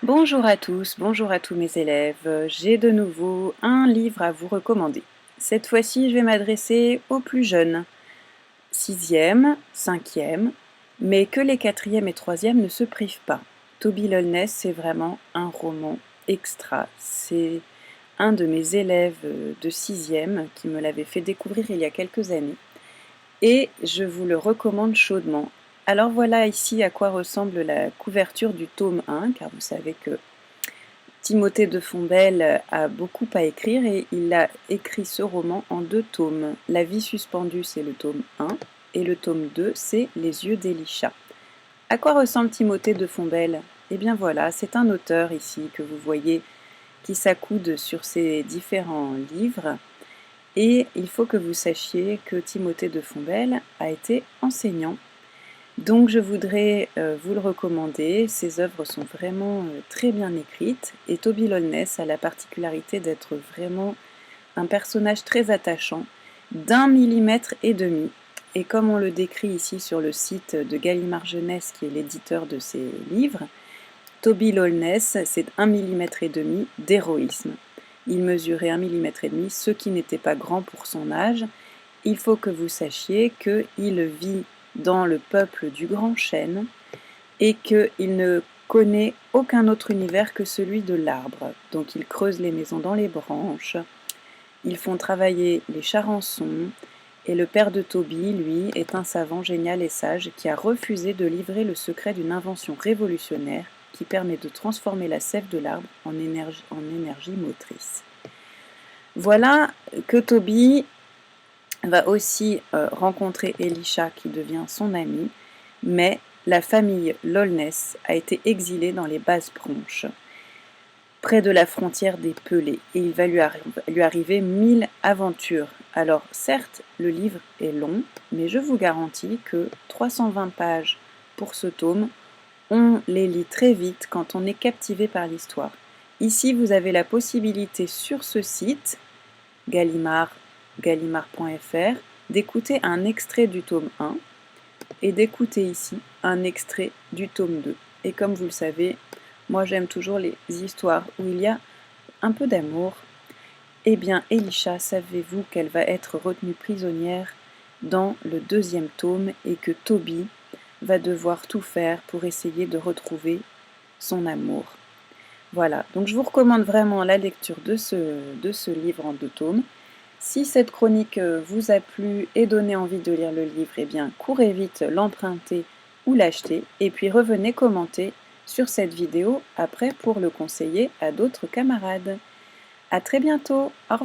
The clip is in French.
Bonjour à tous, bonjour à tous mes élèves. J'ai de nouveau un livre à vous recommander. Cette fois-ci, je vais m'adresser aux plus jeunes, sixième, cinquième, mais que les quatrièmes et troisièmes ne se privent pas. Toby Lolness, c'est vraiment un roman extra. C'est un de mes élèves de sixième qui me l'avait fait découvrir il y a quelques années et je vous le recommande chaudement. Alors voilà ici à quoi ressemble la couverture du tome 1, car vous savez que Timothée de Fontbelle a beaucoup à écrire et il a écrit ce roman en 2 tomes. La vie suspendue, c'est le tome 1 et le tome 2, c'est Les yeux d'Elisha. À quoi ressemble Timothée de Fontbelle? Eh bien voilà, c'est un auteur ici que vous voyez qui s'accoude sur ses différents livres et il faut que vous sachiez que Timothée de Fontbelle a été enseignant. Donc je voudrais vous le recommander, ses œuvres sont vraiment très bien écrites et Toby Lolness a la particularité d'être vraiment un personnage très attachant, d'1,5 mm. Et comme on le décrit ici sur le site de Gallimard Jeunesse, qui est l'éditeur de ces livres, Toby Lolness, c'est 1,5 mm d'héroïsme. Il mesurait 1,5 mm, ce qui n'était pas grand pour son âge. Il faut que vous sachiez qu'il vit dans le peuple du Grand Chêne et qu'il ne connaît aucun autre univers que celui de l'arbre. Donc il creuse les maisons dans les branches, ils font travailler les charançons, et le père de Toby, lui, est un savant génial et sage qui a refusé de livrer le secret d'une invention révolutionnaire qui permet de transformer la sève de l'arbre en énergie motrice. Voilà que Toby va aussi rencontrer Elisha qui devient son ami, mais la famille Lolness a été exilée dans les basses branches, près de la frontière des Pelés, et il va lui arriver 1000 aventures. Alors certes, le livre est long, mais je vous garantis que 320 pages pour ce tome, on les lit très vite quand on est captivé par l'histoire. Ici, vous avez la possibilité sur ce site, gallimard.fr, d'écouter un extrait du tome 1 et d'écouter ici un extrait du tome 2. Et comme vous le savez, moi j'aime toujours les histoires où il y a un peu d'amour. Eh bien, Elisha, savez-vous qu'elle va être retenue prisonnière dans le 2e tome et que Toby va devoir tout faire pour essayer de retrouver son amour. Voilà, donc je vous recommande vraiment la lecture de ce livre en 2 tomes. Si cette chronique vous a plu et donné envie de lire le livre, eh bien courez vite l'emprunter ou l'acheter et puis revenez commenter sur cette vidéo après pour le conseiller à d'autres camarades. À très bientôt, au revoir.